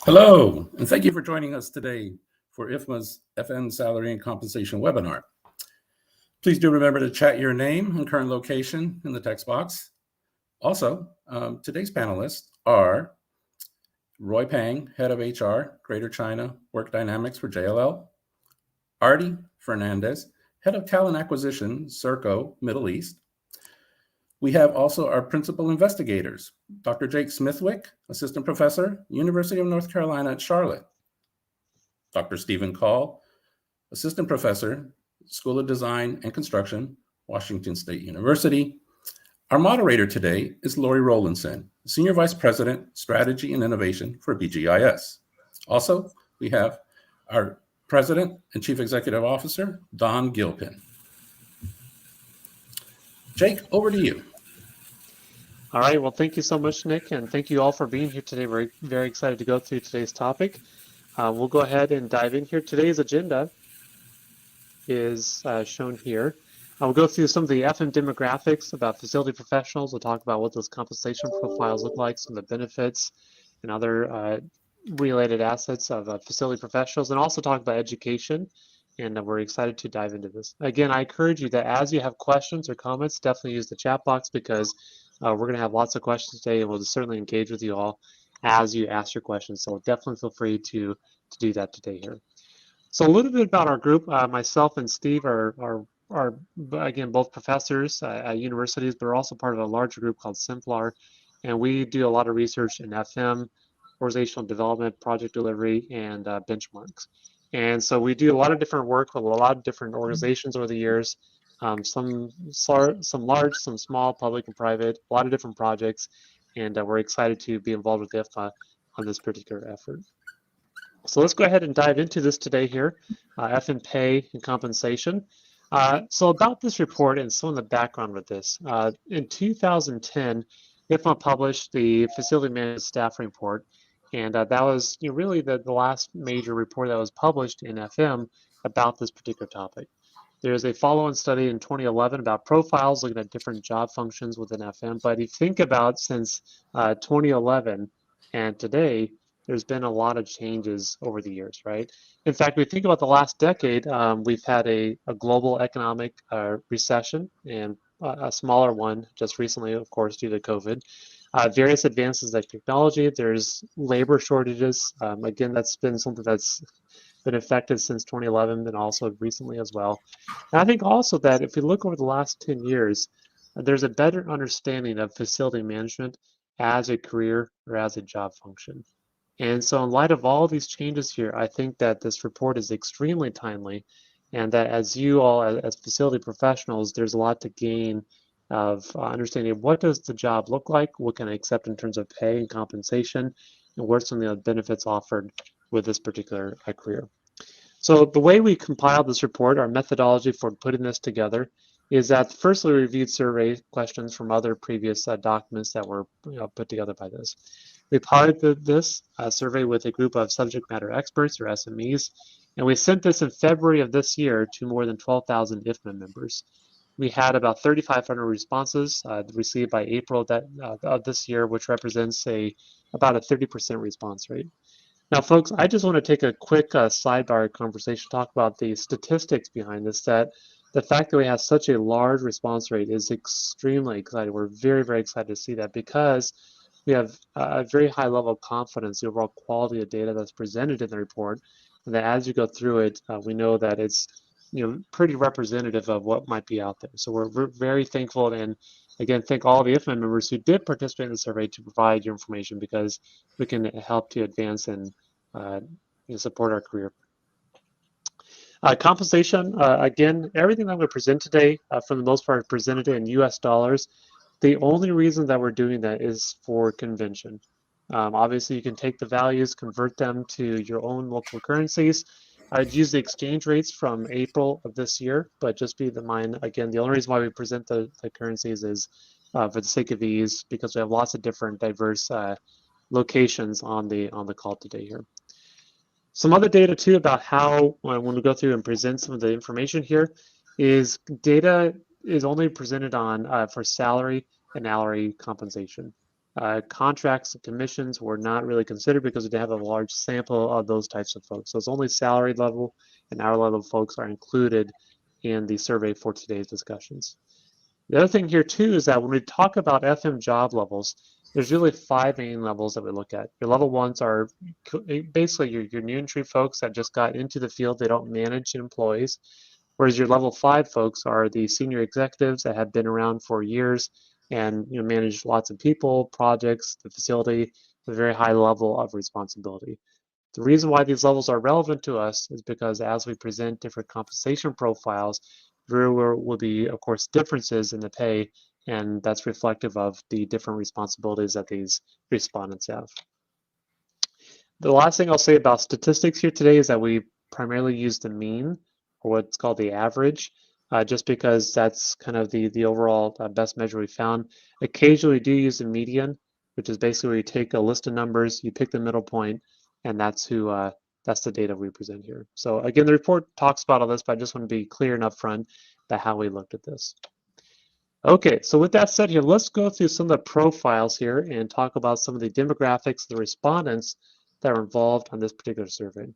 Hello, and thank you for joining us today for IFMA's FN Salary and Compensation webinar. Please do remember to chat your name and current location in the text box. Also, today's panelists are Roy Pang, Head of HR, Greater China Work Dynamics for JLL, Artie Fernandez, Head of Talent Acquisition, Serco, Middle East. We have also our principal investigators, Dr. Jake Smithwick, Assistant Professor, University of North Carolina at Charlotte, Dr. Stephen Call, Assistant Professor, School of Design and Construction, Washington State University. Our moderator today is Lori Rowlandson, Senior Vice President, Strategy and Innovation for BGIS. Also, we have our President and Chief Executive Officer, Don Gilpin. Jake, over to you. All right, well, thank you so much, Nick, and thank you all for being here today. We're very excited to go through today's topic. We'll go ahead and dive in here. Today's agenda is shown here. We'll go through some of the FM demographics about facility professionals. We'll talk about what those compensation profiles look like, some of the benefits and other related assets of facility professionals, and also talk about education. And we're excited to dive into this. Again, I encourage you that as you have questions or comments, definitely use the chat box because we're going to have lots of questions today, and we'll certainly engage with you all as you ask your questions. So definitely feel free to do that today here. So a little bit about our group. Myself and Steve are again, both professors at universities, but we're also part of a larger group called Simplar. And we do a lot of research in FM, organizational development, project delivery, and benchmarks. And so we do a lot of different work with a lot of different organizations over the years. Some large, some small, public and private, a lot of different projects, and we're excited to be involved with IFMA on this particular effort. So let's go ahead and dive into this today here, FM pay and compensation. So about this report and some of the background with this. In 2010, IFMA published the Facility Management Staff Report, and that was really the last major report that was published in FM about this particular topic. There's a follow-on study in 2011 about profiles, looking at different job functions within FM. But if you think about since 2011 and today, there's been a lot of changes over the years, right? In fact, we think about the last decade, we've had a global economic recession and a smaller one just recently, of course, due to COVID. Various advances like technology, there's labor shortages. Again, that's been something that's been effective since 2011 and also recently as well. And I think also that if we look over the last 10 years, there's a better understanding of facility management as a career or as a job function. And so in light of all these changes here, I think that this report is extremely timely, and that as you all, as facility professionals, there's a lot to gain of understanding what does the job look like, what can I accept in terms of pay and compensation, and what are some of the benefits offered with this particular career. So the way we compiled this report, our methodology for putting this together, is that first we reviewed survey questions from other previous documents that were put together by this. We piloted this survey with a group of subject matter experts, or SMEs, and we sent this in February of this year to more than 12,000 IFMA members. We had about 3,500 responses received by April of this year, which represents about a 30% response rate. Now, folks, I just want to take a quick sidebar conversation, talk about the statistics behind this, that the fact that we have such a large response rate is extremely exciting. We're very, very excited to see that because we have a very high level of confidence in the overall quality of data that's presented in the report, and that as you go through it, we know that it's pretty representative of what might be out there. So we're very thankful, and again, thank all the IFMA members who did participate in the survey to provide your information, because we can help to advance and support our career. Compensation, again, everything that I'm going to present today, for the most part, presented in US dollars. The only reason that we're doing that is for convention. Obviously, you can take the values, convert them to your own local currencies. I'd use the exchange rates from April of this year, but just be in mind, again, the only reason why we present the currencies is for the sake of ease, because we have lots of different diverse locations on the call today here. Some other data too about how, when we go through and present some of the information here, is data is only presented on for salary and hourly compensation. Contracts and commissions were not really considered because they have a large sample of those types of folks. So it's only salaried level and hourly level folks are included in the survey for today's discussions. The other thing here too is that when we talk about FM job levels, there's really 5 main levels that we look at. Your level 1s are basically your new entry folks that just got into the field. They don't manage employees. Whereas your level 5 folks are the senior executives that have been around for years and manage lots of people, projects, the facility with a very high level of responsibility. The reason why these levels are relevant to us is because as we present different compensation profiles, there will be, of course, differences in the pay, and that's reflective of the different responsibilities that these respondents have. The last thing I'll say about statistics here today is that we primarily use the mean, or what's called the average, just because that's kind of the overall best measure we found. Occasionally we do use the median, which is basically where you take a list of numbers, you pick the middle point, and that's the data we present here. So again, the report talks about all this, but I just want to be clear and upfront about how we looked at this. Okay, so with that said here, let's go through some of the profiles here and talk about some of the demographics, the respondents that are involved on this particular survey.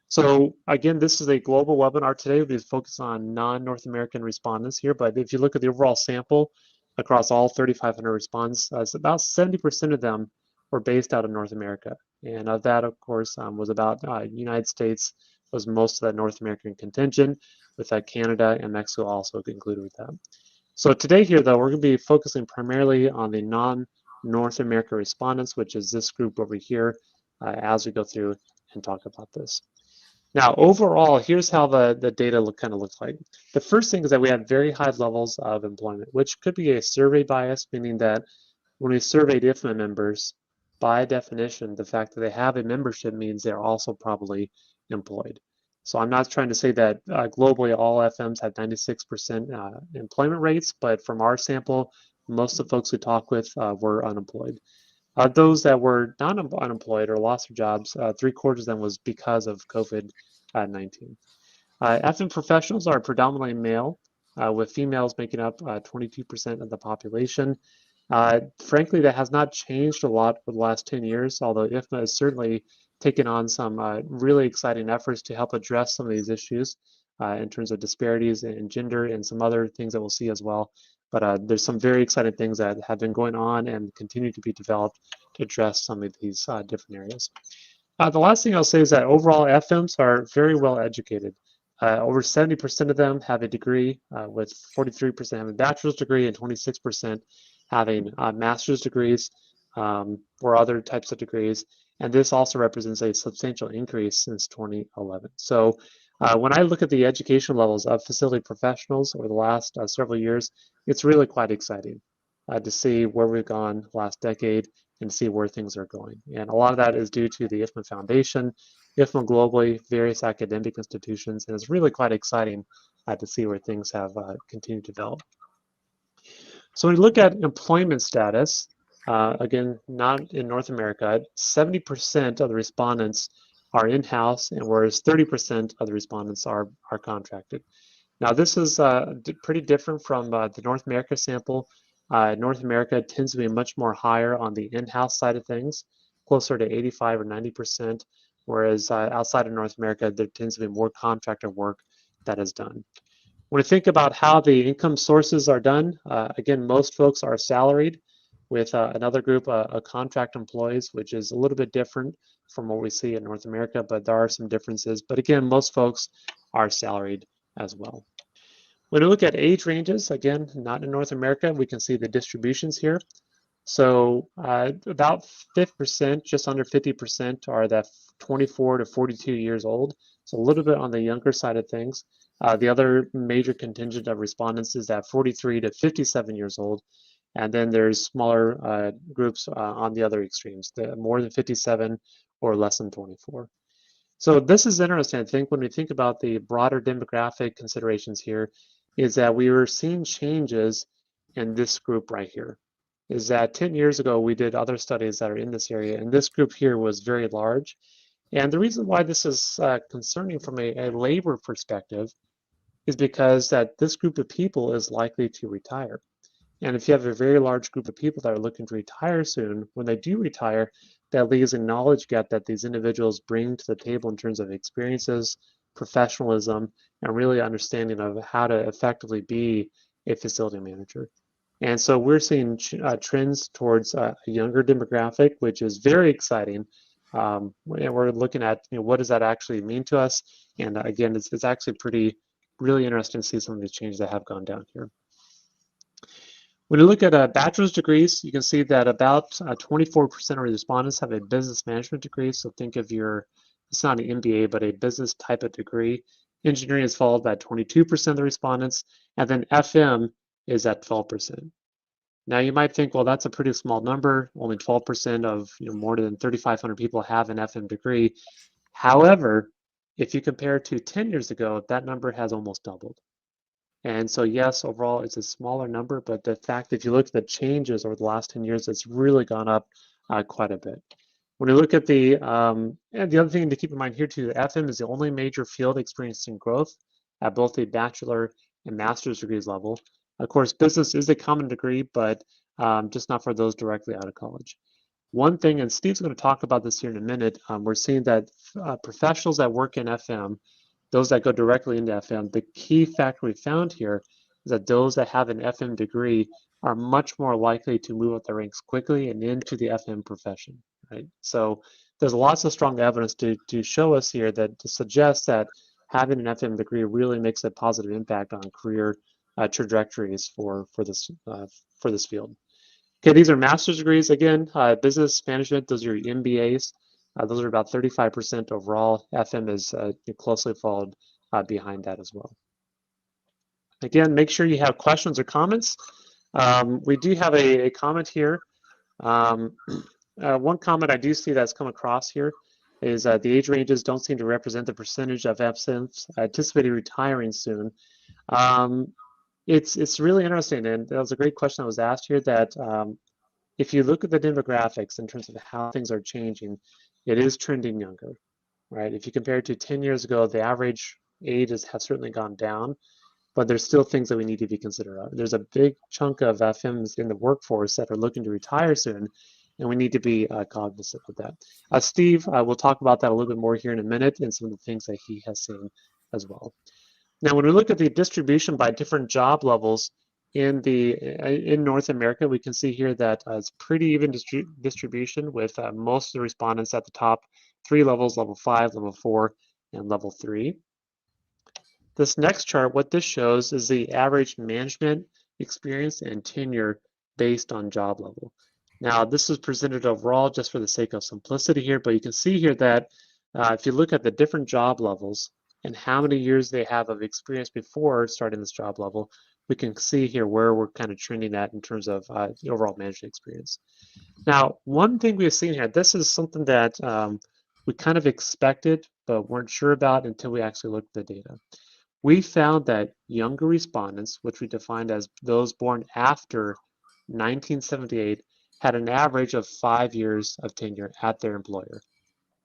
So again, this is a global webinar today. We focus on non-North American respondents here, but if you look at the overall sample across all 3,500 respondents, it's about 70% of them were based out of North America. And of that, of course, was about United States was most of that North American contingent, with Canada and Mexico also included with that. So today here, though, we're going to be focusing primarily on the non-North America respondents, which is this group over here, as we go through and talk about this. Now, overall, here's how the data kind of looks like. The first thing is that we have very high levels of employment, which could be a survey bias, meaning that when we surveyed IFMA members, by definition, the fact that they have a membership means they're also probably employed. So I'm not trying to say that globally all FMs have 96% employment rates, but from our sample, most of the folks we talk with were unemployed. Those that were not unemployed or lost their jobs, 3/4 of them was because of COVID-19. FM professionals are predominantly male, with females making up 22% of the population. Frankly, that has not changed a lot for the last 10 years, although IFMA has certainly taken on some really exciting efforts to help address some of these issues in terms of disparities in gender and some other things that we'll see as well. But there's some very exciting things that have been going on and continue to be developed to address some of these different areas. The last thing I'll say is that overall FMs are very well educated. Over 70% of them have a degree, with 43% having a bachelor's degree and 26% having master's degrees or other types of degrees. And this also represents a substantial increase since 2011. So when I look at the education levels of facility professionals over the last several years, it's really quite exciting to see where we've gone last decade and see where things are going. And a lot of that is due to the IFMA Foundation, IFMA globally, various academic institutions, and it's really quite exciting to see where things have continued to develop. So when we look at employment status, again, not in North America, 70% of the respondents are in-house, and whereas 30% of the respondents are contracted. Now, this is pretty different from the North America sample. North America tends to be much more higher on the in-house side of things, closer to 85 or 90%, whereas outside of North America, there tends to be more contractor work that is done. When we think about how the income sources are done, again, most folks are salaried, with another group of contract employees, which is a little bit different from what we see in North America, but there are some differences. But again, most folks are salaried as well. When we look at age ranges, again, not in North America, we can see the distributions here. So about 50%, just under 50% are that 24 to 42 years old. So a little bit on the younger side of things. The other major contingent of respondents is that 43 to 57 years old. And then there's smaller groups on the other extremes, the more than 57 or less than 24. So this is interesting. I think when we think about the broader demographic considerations here, is that we were seeing changes in this group right here. Is that 10 years ago, we did other studies that are in this area, and this group here was very large. And the reason why this is concerning from a labor perspective is because that this group of people is likely to retire. And if you have a very large group of people that are looking to retire soon, when they do retire, that leaves a knowledge gap that these individuals bring to the table in terms of experiences, professionalism, and really understanding of how to effectively be a facility manager. And so we're seeing trends towards a younger demographic, which is very exciting. And we're looking at, what does that actually mean to us? And again, it's actually really interesting to see some of these changes that have gone down here. When you look at bachelor's degrees, you can see that about 24% of respondents have a business management degree. So think of it's not an MBA, but a business type of degree. Engineering is followed by 22% of the respondents, and then FM is at 12%. Now you might think, well, that's a pretty small number. Only 12% of more than 3,500 people have an FM degree. However, if you compare it to 10 years ago, that number has almost doubled. And so, yes, overall, it's a smaller number, but the fact, if you look at the changes over the last 10 years, it's really gone up quite a bit. When you look at and the other thing to keep in mind here too, FM is the only major field experiencing growth at both the bachelor and master's degrees level. Of course, business is a common degree, but just not for those directly out of college. One thing, and Steve's going to talk about this here in a minute, we're seeing that professionals that work in FM, those that go directly into FM, the key factor we found here is that those that have an FM degree are much more likely to move up the ranks quickly and into the FM profession, right? So there's lots of strong evidence to show us here to suggest that having an FM degree really makes a positive impact on career trajectories for this field. Okay, these are master's degrees. Again, business management, those are your MBAs. Those are about 35% overall. FM is closely followed behind that as well. Again, make sure you have questions or comments. We do have a comment here. One comment I do see that's come across here is the age ranges don't seem to represent the percentage of absence anticipated retiring soon. It's really interesting, and that was a great question that was asked here, that if you look at the demographics in terms of how things are changing, it is trending younger, right? If you compare it to 10 years ago, the average age has certainly gone down, but there's still things that we need to be considerate of. There's a big chunk of FMs in the workforce that are looking to retire soon, and we need to be cognizant of that. Steve will talk about that a little bit more here in a minute and some of the things that he has seen as well. Now, when we look at the distribution by different job levels in North America, we can see here that it's pretty even distribution with most of the respondents at the top 3 levels, level 5, level 4, and level 3. This next chart, what this shows is the average management experience and tenure based on job level. Now, this is presented overall just for the sake of simplicity here, but you can see here that if you look at the different job levels and how many years they have of experience before starting this job level, we can see here where we're kind of trending at in terms of the overall management experience. Now, one thing we've seen here, this is something that we kind of expected, but weren't sure about until we actually looked at the data. We found that younger respondents, which we defined as those born after 1978, had an average of 5 years of tenure at their employer.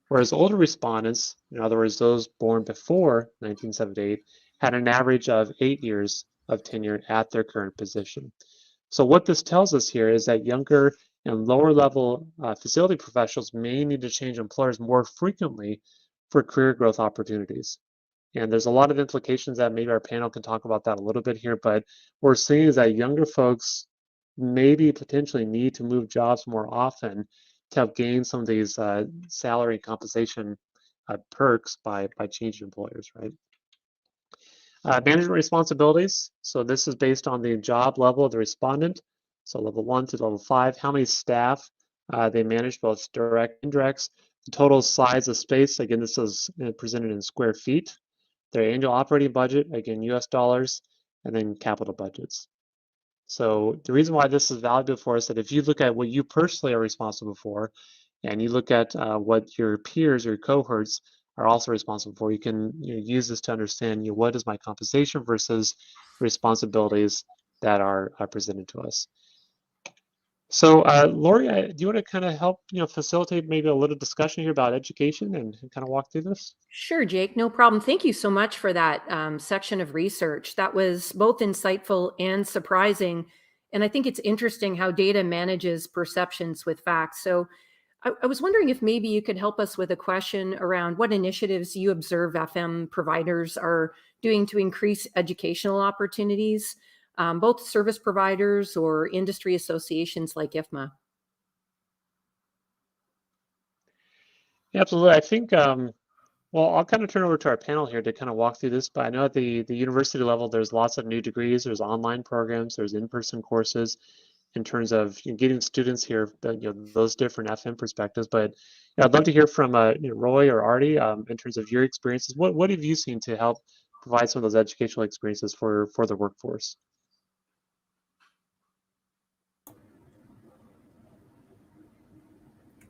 Whereas older respondents, in other words, those born before 1978, had an average of 8 years of tenure at their current position. So what this tells us here is that younger and lower level facility professionals may need to change employers more frequently for career growth opportunities. And there's a lot of implications that maybe our panel can talk about that a little bit here, but what we're seeing is that younger folks maybe potentially need to move jobs more often to help gain some of these salary and compensation perks by changing employers, right? Management responsibilities. So this is based on the job level of the respondent. So level 1 to level 5, how many staff they manage, both direct and indirects. The total size of space, again, this is presented in square feet. Their annual operating budget, again, US dollars, and then capital budgets. So the reason why this is valuable for us is that if you look at what you personally are responsible for, and you look at what your peers or your cohorts are also responsible for, you can use this to understand what is my compensation versus responsibilities that are presented to us. So Lori, do you want to kind of help facilitate maybe a little discussion here about education and kind of walk through this? Sure, Jake, no problem. Thank you so much for that section of research. That was both insightful and surprising And I think it's interesting how data manages perceptions with facts. So I was wondering if maybe you could help us with a question around what initiatives you observe FM providers are doing to increase educational opportunities, both service providers or industry associations like IFMA. Yeah, absolutely. I think, well, I'll kind of turn over to our panel here to kind of walk through this, but I know at the university level, there's lots of new degrees, there's online programs, there's in-person courses in terms of getting students here, those different FM perspectives. But I'd love to hear from Roy or Artie in terms of your experiences. What have you seen to help provide some of those educational experiences for the workforce?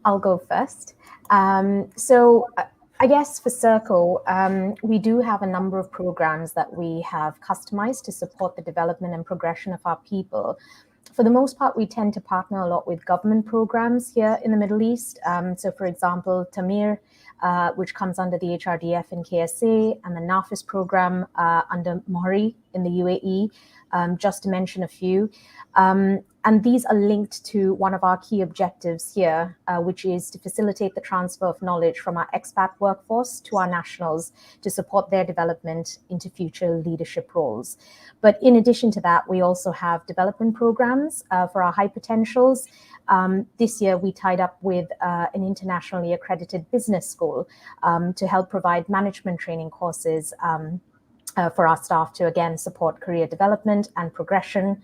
I'll go first. So I guess for Circle, we do have a number of programs that we have customized to support the development and progression of our people. For the most part, we tend to partner a lot with government programs here in the Middle East. So for example, Tamir, which comes under the HRDF and KSA, and the NAFIS program under MORI in the UAE, just to mention a few. And these are linked to one of our key objectives here, which is to facilitate the transfer of knowledge from our expat workforce to our nationals to support their development into future leadership roles. But in addition to that, we also have development programs for our high potentials. This year, we tied up with an internationally accredited business school to help provide management training courses for our staff to, again, support career development and progression.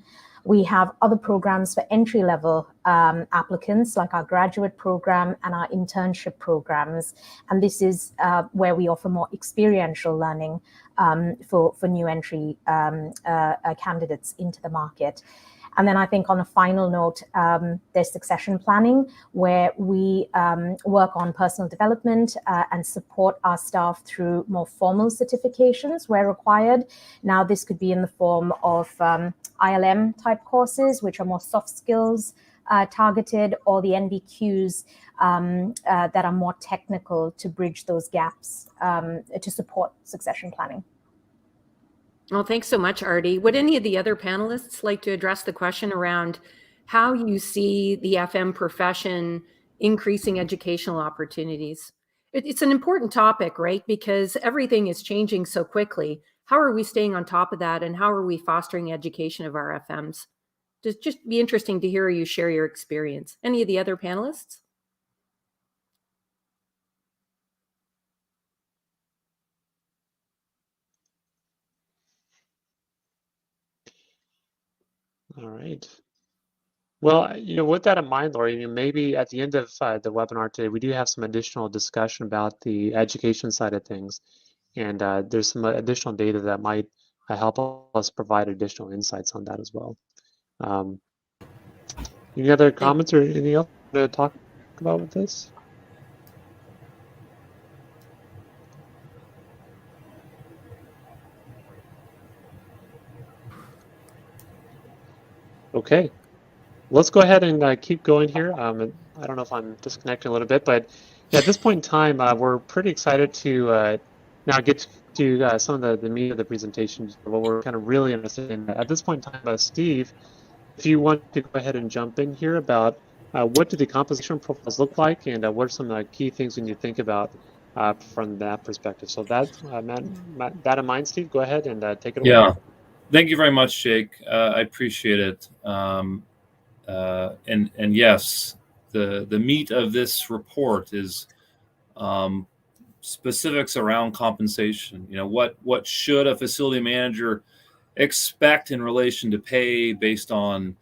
We have other programs for entry-level applicants, like our graduate program and our internship programs. And this is where we offer more experiential learning for new entry candidates into the market. And then I think on a final note, there's succession planning, where we work on personal development and support our staff through more formal certifications where required. Now, this could be in the form of ILM type courses, which are more soft skills targeted, or the NVQs that are more technical to bridge those gaps to support succession planning. Well, thanks so much, Artie. Would any of the other panelists like to address the question around how you see the FM profession increasing educational opportunities? It's an important topic, right? Because everything is changing so quickly. How are we staying on top of that, and how are we fostering education of our FMs? Just be interesting to hear you share your experience. Any of the other panelists? All right. Well, with that in mind, Lori, maybe at the end of the webinar today, we do have some additional discussion about the education side of things. And there's some additional data that might help us provide additional insights on that as well. Any other comments or anything else to talk about with this? Okay, let's go ahead and keep going here. I don't know if I'm disconnecting a little bit, but yeah, at this point in time, we're pretty excited to now get to some of the meat of the presentation, what we're kind of really interested in. At this point in time, Steve, if you want to go ahead and jump in here about what do the composition profiles look like, and what are some of the key things we need to think about from that perspective. So that, that in mind, Steve, go ahead and take it away. Yeah, thank you very much, Jake. I appreciate it. And yes, the meat of this report is specifics around compensation. What should a facility manager expect in relation to pay based on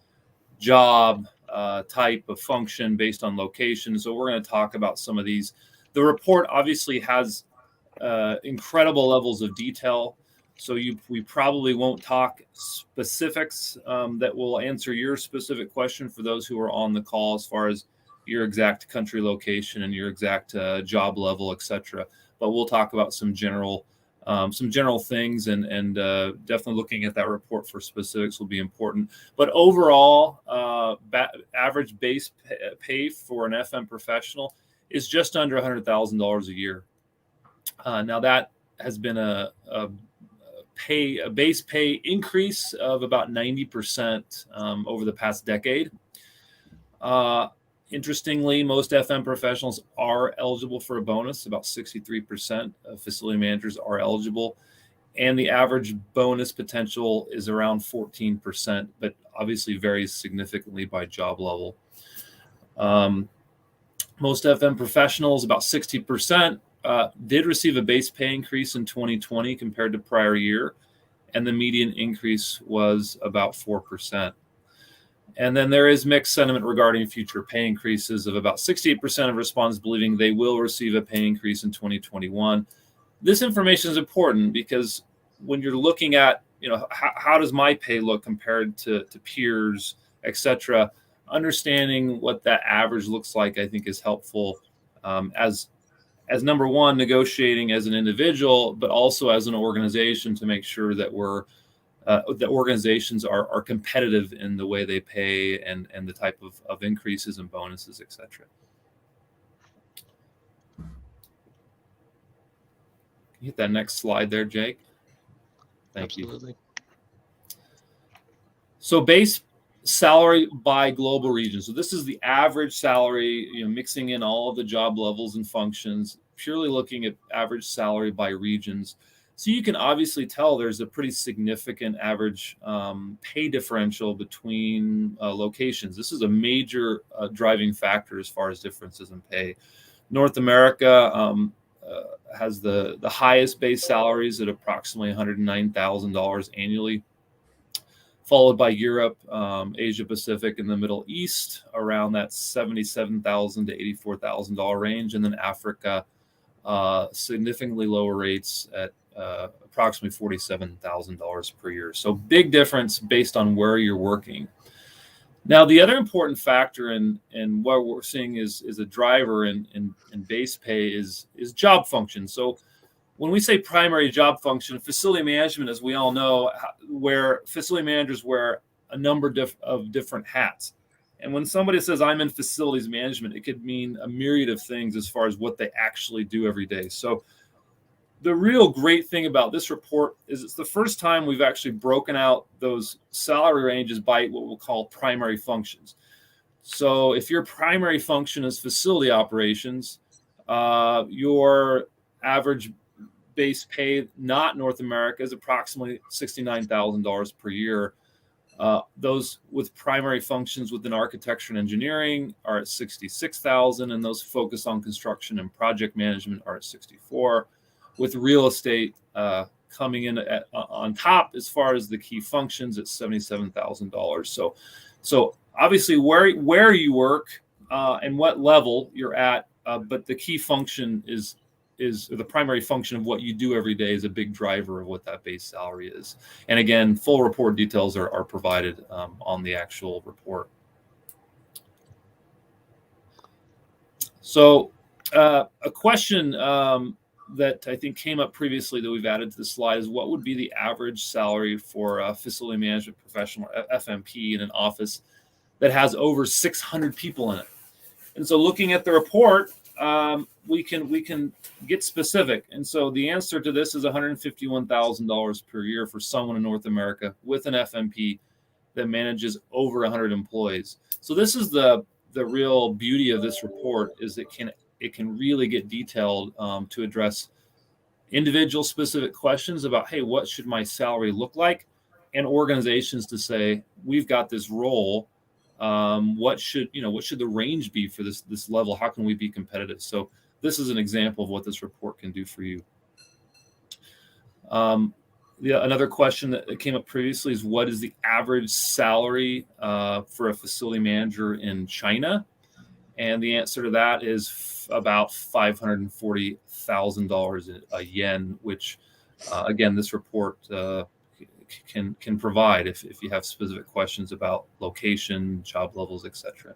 job type of function, based on location. So we're going to talk about some of these. The report obviously has incredible levels of detail. So we probably won't talk specifics that will answer your specific question for those who are on the call, as far as your exact country location and your exact job level, etc. But we'll talk about some general things, and definitely looking at that report for specifics will be important. But overall, average base pay for an FM professional is just under $100,000 a year. Now that has been a a base pay increase of about 90% over the past decade. Interestingly, most FM professionals are eligible for a bonus. About 63% of facility managers are eligible. And the average bonus potential is around 14%, but obviously varies significantly by job level. Most FM professionals, about 60%, did receive a base pay increase in 2020 compared to prior year, and the median increase was about 4%. And then there is mixed sentiment regarding future pay increases, of about 68% of respondents believing they will receive a pay increase in 2021. This information is important because when you're looking at, how does my pay look compared to peers, et cetera, understanding what that average looks like, I think, is helpful as number one, negotiating as an individual, but also as an organization to make sure that that organizations are competitive in the way they pay and the type of increases and bonuses, et cetera. Hit that next slide there, Jake. Thank Absolutely. you. So base salary by global region. So this is the average salary, mixing in all of the job levels and functions, purely looking at average salary by regions. So you can obviously tell there's a pretty significant average pay differential between locations. This is a major driving factor as far as differences in pay. North America has the highest base salaries at approximately $109,000 annually, followed by Europe, Asia Pacific, and the Middle East around that $77,000 to $84,000 range, and then Africa, significantly lower rates at approximately $47,000 per year. So big difference based on where you're working. Now, the other important factor in what we're seeing is a driver in base pay is job function. So when we say primary job function, facility management, as we all know, where facility managers wear a number of different hats. And when somebody says, I'm in facilities management, it could mean a myriad of things as far as what they actually do every day. So the real great thing about this report is it's the first time we've actually broken out those salary ranges by what we'll call primary functions. So if your primary function is facility operations, your average base pay, not North America, is approximately $69,000 per year. Those with primary functions within architecture and engineering are at $66,000, and those focused on construction and project management are at $64,000, with real estate coming in on top as far as the key functions at $77,000. So obviously where you work and what level you're at, but the key function is the primary function of what you do every day is a big driver of what that base salary is. And again, full report details are provided on the actual report. So a question that I think came up previously that we've added to the slide is what would be the average salary for a facility management professional, FMP, in an office that has over 600 people in it? And so looking at the report, we can get specific. And so the answer to this is $151,000 per year for someone in North America with an FMP that manages over 100 employees. So this is the real beauty of this report, is it can really get detailed to address individual specific questions about, hey, what should my salary look like? And organizations to say, we've got this role. What should the range be for this level? How can we be competitive? So this is an example of what this report can do for you. Another question that came up previously is, what is the average salary for a facility manager in China? And the answer to that is about $540,000 a yen, which again, this report can provide if you have specific questions about location, job levels, etc.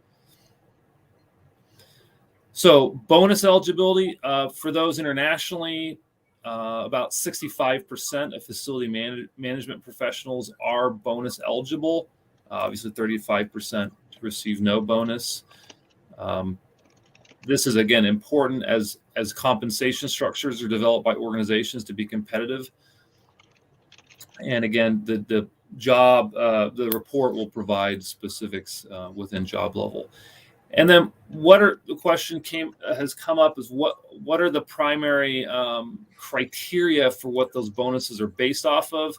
So bonus eligibility for those internationally, about 65% of facility management professionals are bonus eligible. Obviously 35% receive no bonus. This is, again, important as compensation structures are developed by organizations to be competitive. And again, the job, the report will provide specifics within job level. And then the question has come up is what are the primary criteria for what those bonuses are based off of?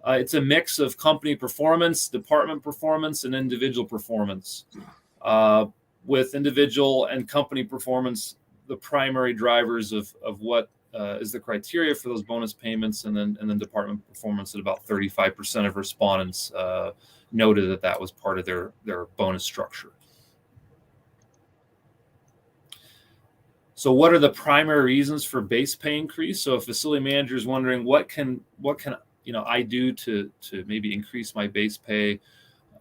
It's a mix of company performance, department performance, and individual performance. With individual and company performance, the primary drivers of what is the criteria for those bonus payments, and then department performance at about 35% of respondents noted that was part of their bonus structure. So what are the primary reasons for base pay increase? So a facility manager is wondering what can I do to maybe increase my base pay,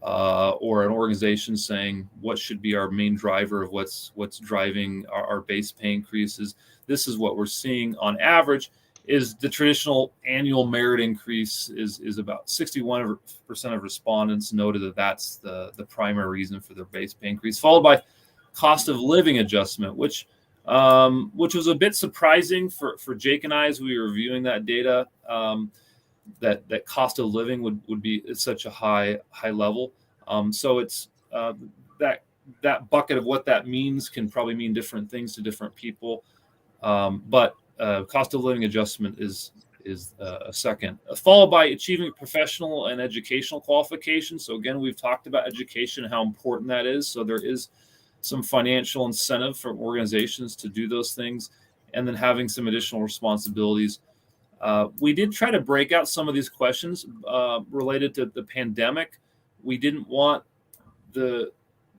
or an organization saying what should be our main driver of what's driving our base pay increases. This is what we're seeing on average is the traditional annual merit increase is about 61% of respondents noted that that's the primary reason for their base pay increase, followed by cost of living adjustment, which was a bit surprising for Jake and I as we were reviewing that data, that cost of living would be at such a high level. So it's that bucket of what that means can probably mean different things to different people. But cost of living adjustment is a second, followed by achieving professional and educational qualifications. So again, we've talked about education, how important that is. So there is some financial incentive for organizations to do those things, and then having some additional responsibilities. We did try to break out some of these questions related to the pandemic. We didn't want the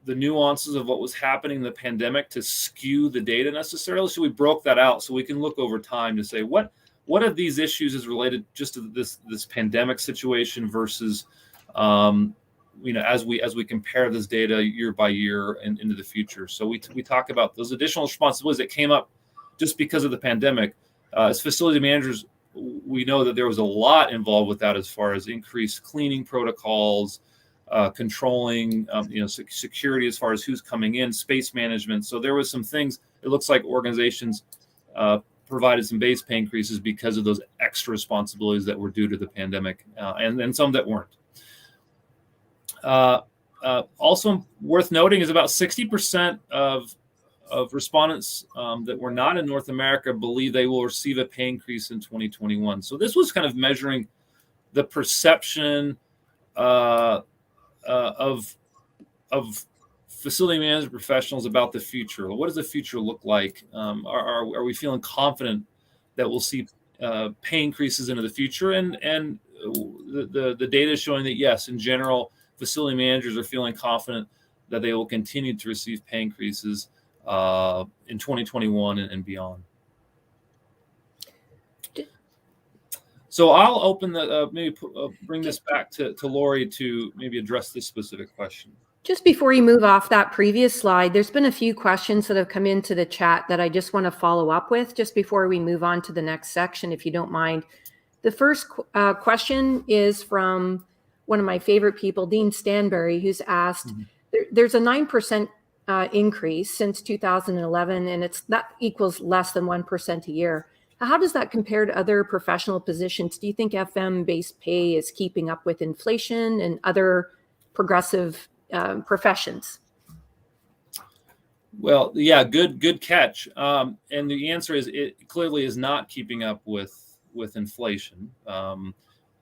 nuances of what was happening in the pandemic to skew the data necessarily. So we broke that out so we can look over time to say what of these issues is related just to this pandemic situation versus as we compare this data year by year and into the future. So we talk about those additional responsibilities that came up just because of the pandemic. As facility managers, we know that there was a lot involved with that as far as increased cleaning protocols, controlling, security as far as who's coming in, space management. So there was some things. It looks like organizations provided some base pay increases because of those extra responsibilities that were due to the pandemic, and some that weren't. Also worth noting is about 60% of respondents that were not in North America believe they will receive a pay increase in 2021. So this was kind of measuring the perception of facility management professionals about the future. What does the future look like? Are we feeling confident that we'll see pay increases into the future? And the data is showing that yes, in general, facility managers are feeling confident that they will continue to receive pay increases in 2021 and beyond. So I'll open bring this back to Lori to maybe address this specific question. Just before you move off that previous slide, there's been a few questions that have come into the chat that I just want to follow up with just before we move on to the next section, if you don't mind. The first question is from one of my favorite people, Dean Stanberry, who's asked, there's a 9% increase since 2011, and that equals less than 1% a year. How does that compare to other professional positions? Do you think FM-based pay is keeping up with inflation and other progressive professions? Well, yeah, good catch. And the answer is it clearly is not keeping up with inflation,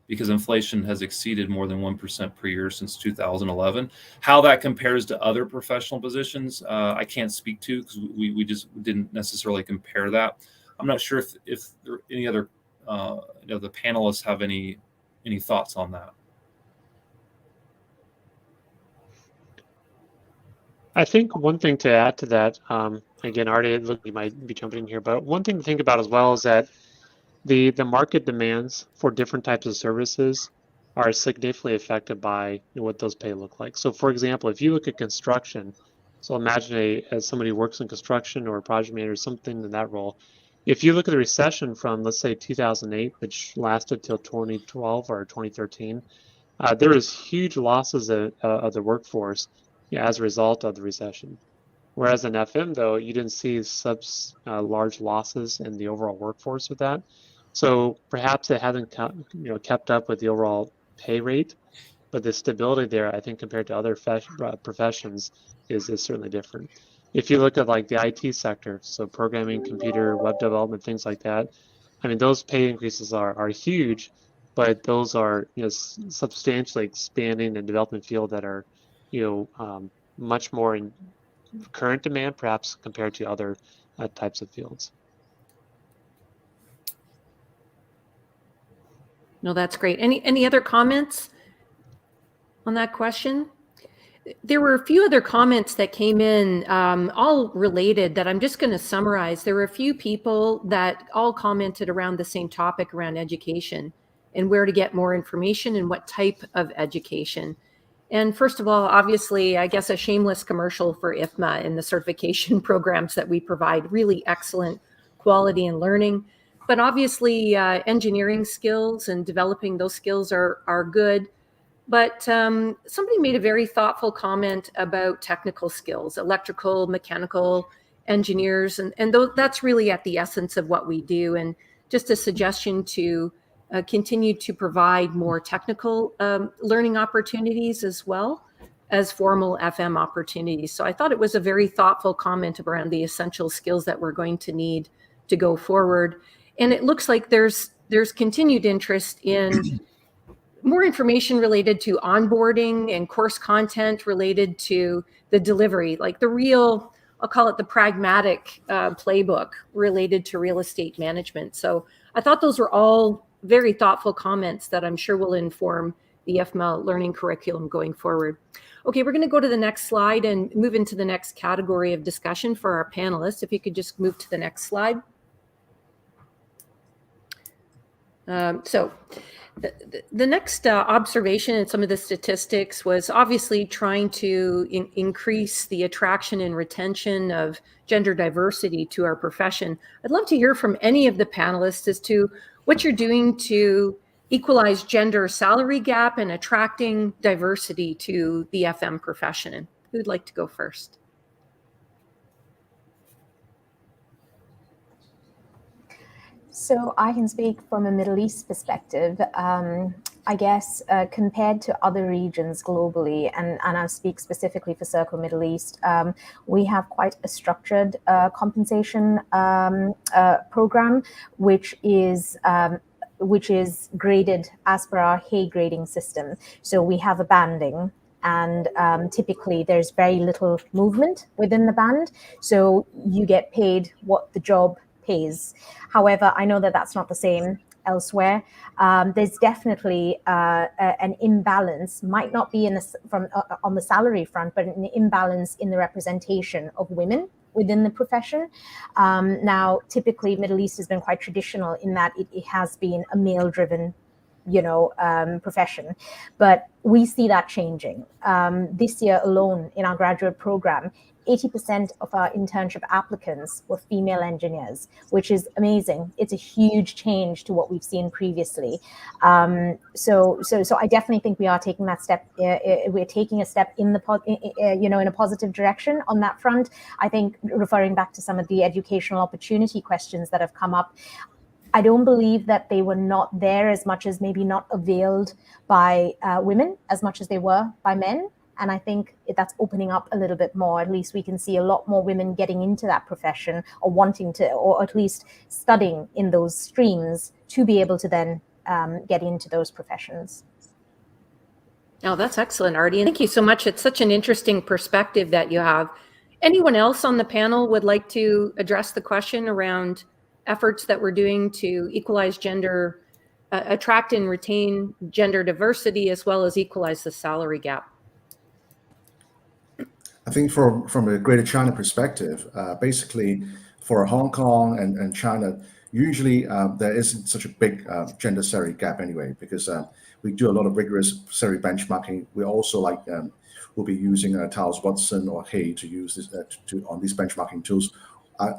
because inflation has exceeded more than 1% per year since 2011. How that compares to other professional positions, I can't speak to because we just didn't necessarily compare that. I'm not sure if there are any other the panelists have any thoughts on that. I think one thing to add to that, again, Artie, you might be jumping in here, but one thing to think about as well is that the market demands for different types of services are significantly affected by what those pay look like. So for example, if you look at construction, so imagine as somebody who works in construction or a project manager, something in that role, if you look at the recession from, let's say, 2008, which lasted till 2012 or 2013, there was huge losses of the workforce as a result of the recession. Whereas in FM, though, you didn't see such large losses in the overall workforce with that. So perhaps it hasn't kept up with the overall pay rate, but the stability there, I think, compared to other professions is certainly different. If you look at like the IT sector, so programming, computer, web development, things like that, I mean, those pay increases are huge, but those are substantially expanding and development field that are much more in current demand, perhaps compared to other types of fields. No, that's great. Any other comments on that question? There were a few other comments that came in, all related, that I'm just going to summarize. There were a few people that all commented around the same topic around education and where to get more information and what type of education. And first of all, obviously, I guess a shameless commercial for IFMA and the certification programs that we provide, really excellent quality and learning. But obviously, engineering skills and developing those skills are good. But somebody made a very thoughtful comment about technical skills, electrical, mechanical engineers, and that's really at the essence of what we do. And just a suggestion to continue to provide more technical learning opportunities as well as formal FM opportunities. So I thought it was a very thoughtful comment around the essential skills that we're going to need to go forward. And it looks like there's continued interest in more information related to onboarding and course content related to the delivery, like the real, I'll call it the pragmatic playbook related to real estate management. So I thought those were all very thoughtful comments that I'm sure will inform the IFMA learning curriculum going forward. Okay, we're going to go to the next slide and move into the next category of discussion for our panelists. If you could just move to the next slide. The next observation in some of the statistics was obviously trying to increase the attraction and retention of gender diversity to our profession. I'd love to hear from any of the panelists as to what you're doing to equalize gender salary gap and attracting diversity to the FM profession. Who'd like to go first? So I can speak from a Middle East perspective. I guess compared to other regions globally, and I'll speak specifically for Circle Middle East, we have quite a structured compensation program, which is graded as per our Hay grading system. So we have a banding, and typically there's very little movement within the band. So you get paid what the job pays. However, I know that that's not the same elsewhere. There's definitely an imbalance, might not be on the salary front, but an imbalance in the representation of women within the profession. Now, typically, Middle East has been quite traditional in that it has been a male-driven profession, but we see that changing. This year alone, in our graduate program, 80% of our internship applicants were female engineers, which is amazing. It's a huge change to what we've seen previously. So I definitely think we are taking that step. We're taking a step in in a positive direction on that front. I think, referring back to some of the educational opportunity questions that have come up, I don't believe that they were not there as much as maybe not availed by women as much as they were by men. And I think that's opening up a little bit more. At least we can see a lot more women getting into that profession, or wanting to, or at least studying in those streams to be able to then get into those professions. Oh, that's excellent, Artie. And thank you so much. It's such an interesting perspective that you have. Anyone else on the panel would like to address the question around efforts that we're doing to equalize gender, attract and retain gender diversity, as well as equalize the salary gap? I think from a Greater China perspective, basically for Hong Kong and China, usually there isn't such a big gender salary gap anyway, because we do a lot of rigorous salary benchmarking. We also we'll be using Towers Watson or Hay to use this on these benchmarking tools,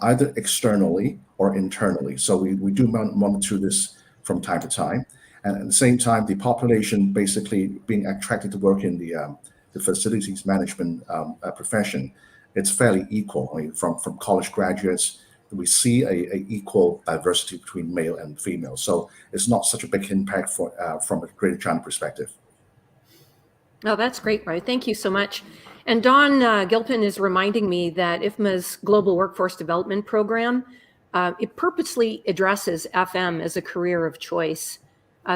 either externally or internally. So we do monitor this from time to time, and at the same time, the population basically being attracted to work in the facilities management profession, it's fairly equal. I mean, from college graduates we see a equal diversity between male and female. So it's not such a big impact from a Greater China perspective. Oh, that's great, Roy. Thank you so much. And Don Gilpin is reminding me that IFMA's Global Workforce Development Program, it purposely addresses FM as a career of choice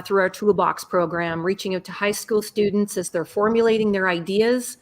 through our Toolbox program, reaching out to high school students as they're formulating their ideas.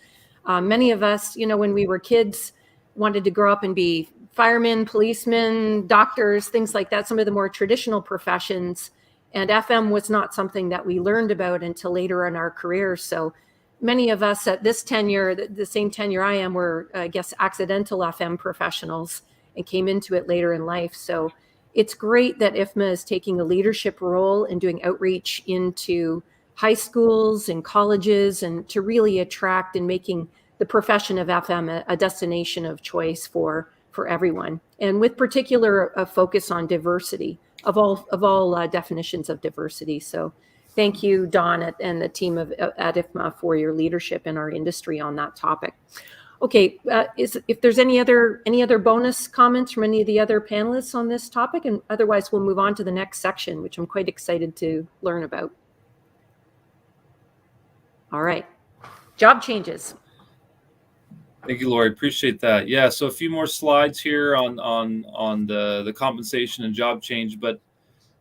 Many of us, when we were kids, wanted to grow up and be firemen, policemen, doctors, things like that, some of the more traditional professions. And FM was not something that we learned about until later in our careers. So many of us at this tenure, the same tenure I am, were, I guess, accidental FM professionals and came into it later in life. So it's great that IFMA is taking a leadership role in doing outreach into high schools and colleges and to really attract and making the profession of FM a destination of choice for everyone, and with particular a focus on diversity of all definitions of diversity. So thank you, Don, and the team at IFMA for your leadership in our industry on that topic. Okay, if there's any other bonus comments from any of the other panelists on this topic, and otherwise we'll move on to the next section, which I'm quite excited to learn about. All right, job changes. Thank you, Lori. Appreciate that. Yeah, so a few more slides here on the compensation and job change, but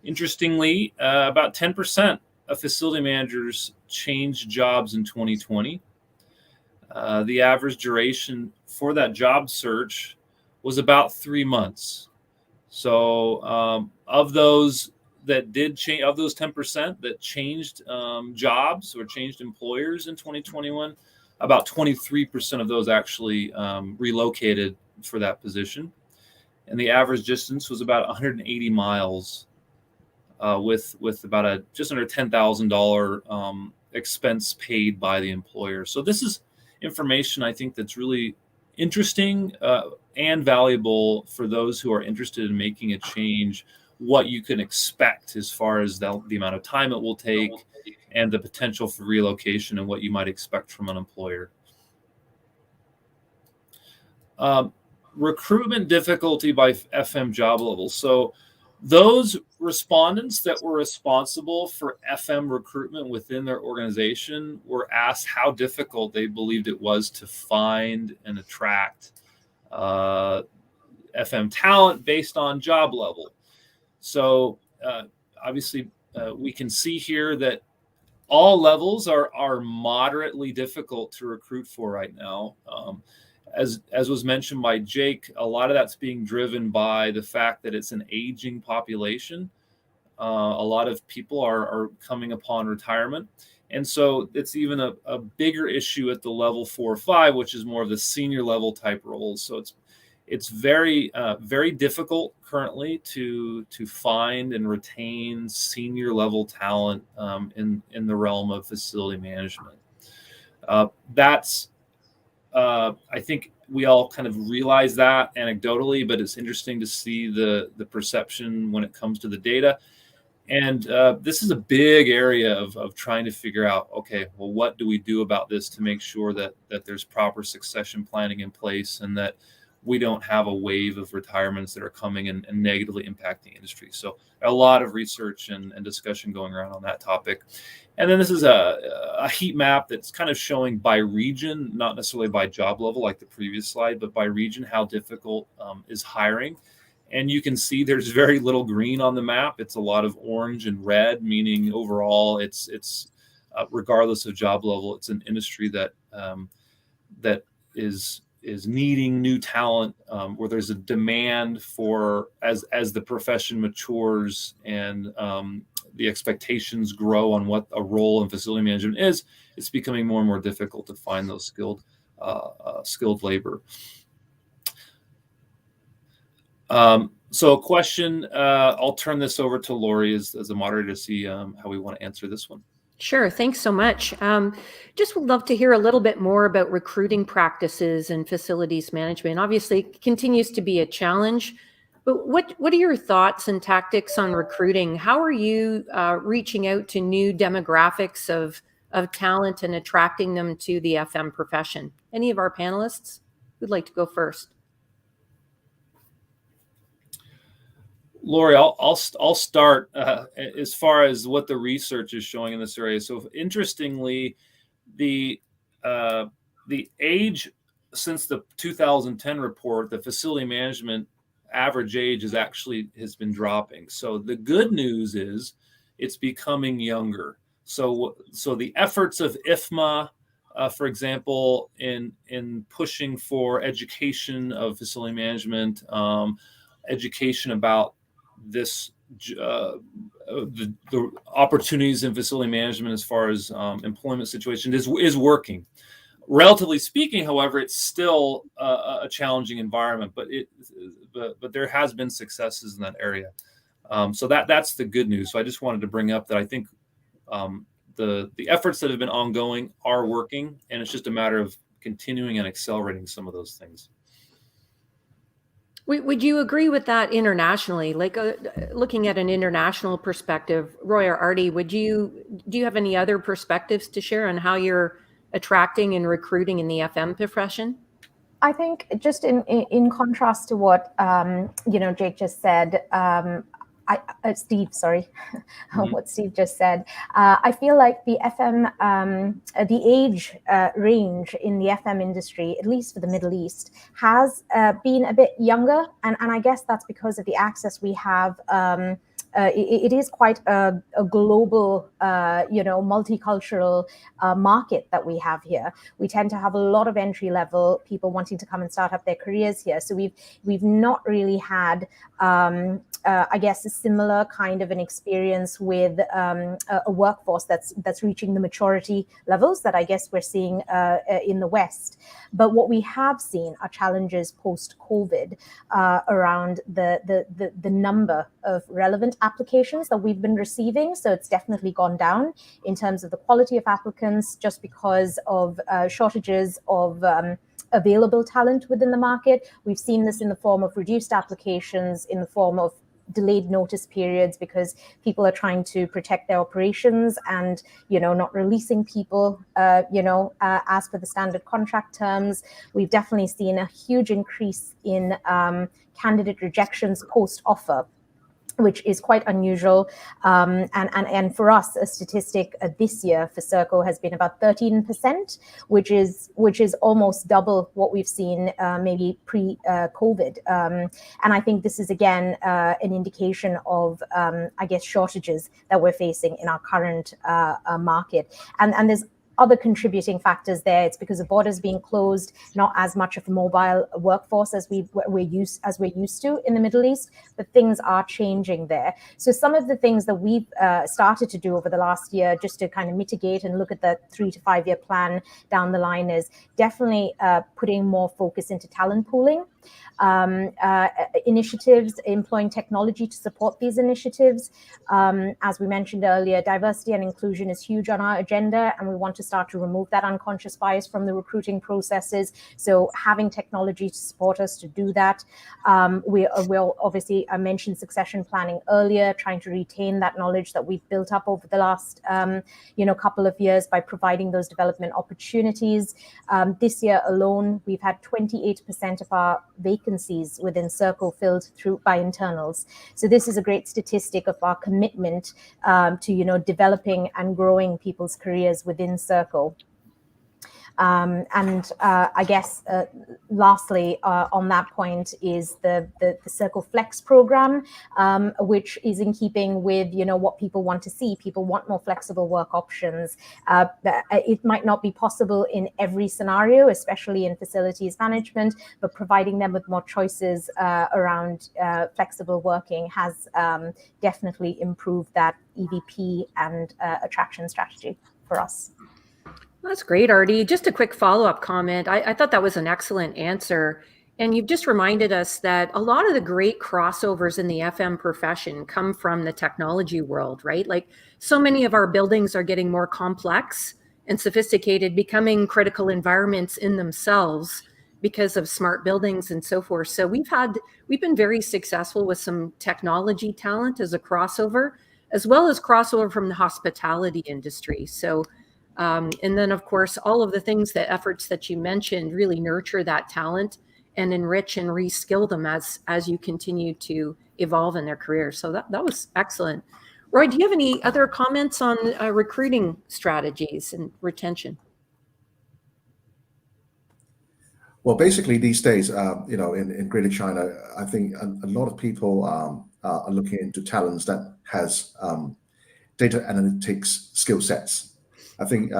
interestingly, about 10% of facility managers changed jobs in 2020. The average duration for that job search was about 3 months. So of those that did change, of those 10% that changed jobs or changed employers in 2021, about 23% of those actually relocated for that position. And the average distance was about 180 miles with about just under $10,000 expense paid by the employer. So this is information I think that's really interesting and valuable for those who are interested in making a change, what you can expect as far as the amount of time it will take and the potential for relocation and what you might expect from an employer. Recruitment difficulty by FM job levels. So those respondents that were responsible for FM recruitment within their organization were asked how difficult they believed it was to find and attract FM talent based on job level. So obviously we can see here that all levels are moderately difficult to recruit for right now. As was mentioned by Jake, a lot of that's being driven by the fact that it's an aging population. A lot of people are coming upon retirement. And so it's even a bigger issue at the level 4 or 5, which is more of the senior level type roles. So it's very, very difficult currently to find and retain senior level talent in the realm of facility management. I think we all kind of realize that anecdotally, but it's interesting to see the perception when it comes to the data. And this is a big area of trying to figure out, okay, well, what do we do about this to make sure that there's proper succession planning in place and that we don't have a wave of retirements that are coming and negatively impact the industry. So a lot of research and discussion going around on that topic. And then this is a heat map that's kind of showing by region, not necessarily by job level like the previous slide, but by region, how difficult is hiring. And you can see there's very little green on the map. It's a lot of orange and red, meaning overall it's regardless of job level, it's an industry that is needing new talent, where there's a demand for as the profession matures and the expectations grow on what a role in facility management is, it's becoming more and more difficult to find those skilled labor. So a question, I'll turn this over to Lori as a moderator to see how we want to answer this one. Sure. Thanks so much. Just would love to hear a little bit more about recruiting practices and facilities management. Obviously, it continues to be a challenge, but what are your thoughts and tactics on recruiting? How are you reaching out to new demographics of talent and attracting them to the FM profession? Any of our panelists who'd like to go first? Lori, I'll start as far as what the research is showing in this area. So interestingly, the age since the 2010 report, the facility management average age has been dropping. So the good news is it's becoming younger. So the efforts of IFMA, for example, in pushing for education of facility management, education about this the opportunities in facility management as far as employment situation is working. Relatively speaking, however, it's still a challenging environment, but there has been successes in that area. So that's the good news. So I just wanted to bring up that I think the efforts that have been ongoing are working, and it's just a matter of continuing and accelerating some of those things. Would you agree with that internationally? Like looking at an international perspective, Roy or Artie, do you have any other perspectives to share on how you're attracting and recruiting in the FM profession? I think just in contrast to what Jake just said, Steve, sorry, what Steve just said. I feel like the FM, the age range in the FM industry, at least for the Middle East, has been a bit younger, and I guess that's because of the access we have. It is quite a global, multicultural market that we have here. We tend to have a lot of entry level people wanting to come and start up their careers here. So we've not really had, I guess, a similar kind of an experience with a workforce that's reaching the maturity levels that I guess we're seeing in the West. But what we have seen are challenges post-COVID around the number of relevant applications that we've been receiving. So it's definitely gone down in terms of the quality of applicants, just because of shortages of available talent within the market. We've seen this in the form of reduced applications, in the form of delayed notice periods, because people are trying to protect their operations and not releasing people as per the standard contract terms. We've definitely seen a huge increase in candidate rejections post offer, which is quite unusual. And for us, a statistic this year for Serco has been about 13%, which is almost double what we've seen maybe pre-COVID. And I think this is, again, an indication of, I guess, shortages that we're facing in our current market. And there's other contributing factors there. It's because of borders being closed, not as much of a mobile workforce as we're used to in the Middle East, but things are changing there. So some of the things that we've started to do over the last year, just to kind of mitigate and look at the 3 to 5 year plan down the line, is definitely putting more focus into talent pooling. Initiatives, employing technology to support these initiatives. As we mentioned earlier, diversity and inclusion is huge on our agenda, and we want to start to remove that unconscious bias from the recruiting processes. So having technology to support us to do that. We'll obviously, I mentioned succession planning earlier, trying to retain that knowledge that we've built up over the last couple of years by providing those development opportunities. This year alone, we've had 28% of our vacancies within Serco filled by internals. So this is a great statistic of our commitment to developing and growing people's careers within Serco. I guess lastly on that point is the Serco Flex program, which is in keeping with what people want to see. People want more flexible work options. It might not be possible in every scenario, especially in facilities management, but providing them with more choices around flexible working has definitely improved that EVP and attraction strategy for us. That's great, Artie. Just a quick follow-up comment. I thought that was an excellent answer. And you've just reminded us that a lot of the great crossovers in the FM profession come from the technology world, right? Like, so many of our buildings are getting more complex and sophisticated, becoming critical environments in themselves because of smart buildings and so forth. So we've been very successful with some technology talent as a crossover, as well as crossover from the hospitality industry. So and then, of course, all of the efforts that you mentioned really nurture that talent and enrich and reskill them as you continue to evolve in their career. So that was excellent. Roy, do you have any other comments on recruiting strategies and retention? Well, basically these days, in Greater China, I think a lot of people are looking into talents that has data analytics skill sets. I think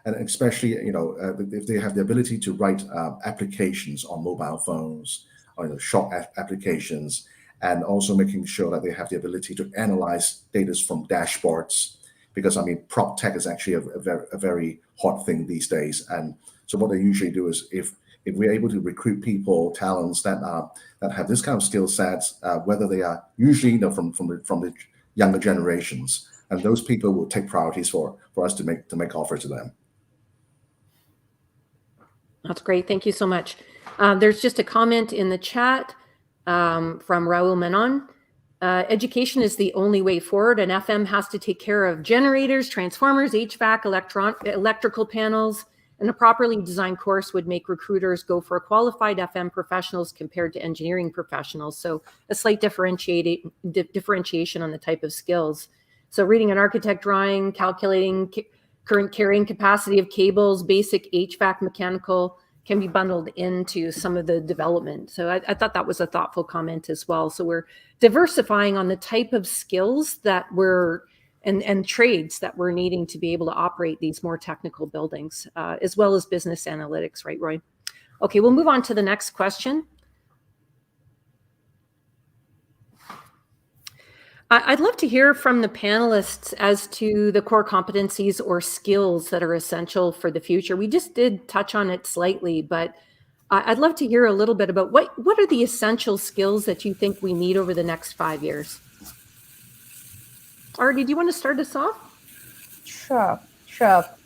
and especially if they have the ability to write applications on mobile phones or short applications, and also making sure that they have the ability to analyze data from dashboards, because prop tech is actually a very hot thing these days. And so what they usually do is if we're able to recruit talents that have this kind of skill sets, whether they are usually from the younger generations, and those people will take priorities for us to make offer to them. That's great. Thank you so much. There's just a comment in the chat from Raul Menon. Education is the only way forward, and FM has to take care of generators, transformers, HVAC, electrical panels, and a properly designed course would make recruiters go for qualified FM professionals compared to engineering professionals. So a slight differentiation on the type of skills. So reading an architect drawing, calculating current carrying capacity of cables, basic HVAC mechanical can be bundled into some of the development. So I thought that was a thoughtful comment as well. So we're diversifying on the type of skills that and trades that we're needing to be able to operate these more technical buildings, as well as business analytics, right, Roy? Okay, we'll move on to the next question. I'd love to hear from the panelists as to the core competencies or skills that are essential for the future. We just did touch on it slightly, but I'd love to hear a little bit about what are the essential skills that you think we need over the next 5 years? Artie, do you want to start us off? Sure.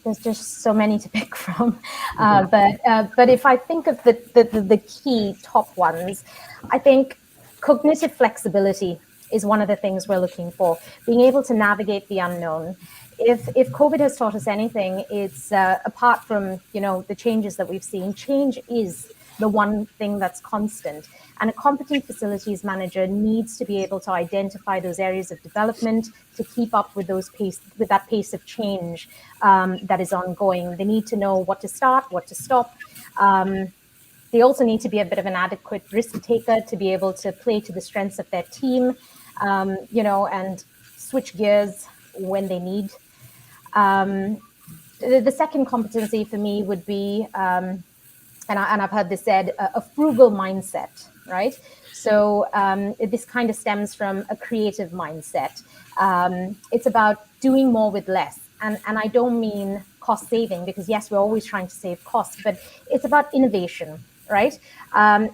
There's just so many to pick from. But if I think of the key top ones, I think cognitive flexibility is one of the things we're looking for. Being able to navigate the unknown. If COVID has taught us anything, it's apart from the changes that we've seen, change is the one thing that's constant. And a competent facilities manager needs to be able to identify those areas of development to keep up with that pace of change that is ongoing. They need to know what to start, what to stop. They also need to be a bit of an adequate risk taker to be able to play to the strengths of their team, and switch gears when they need. The second competency for me would be, and I've heard this said, a frugal mindset, right? So this kind of stems from a creative mindset. It's about doing more with less. And I don't mean cost saving, because yes, we're always trying to save costs, but it's about innovation, right?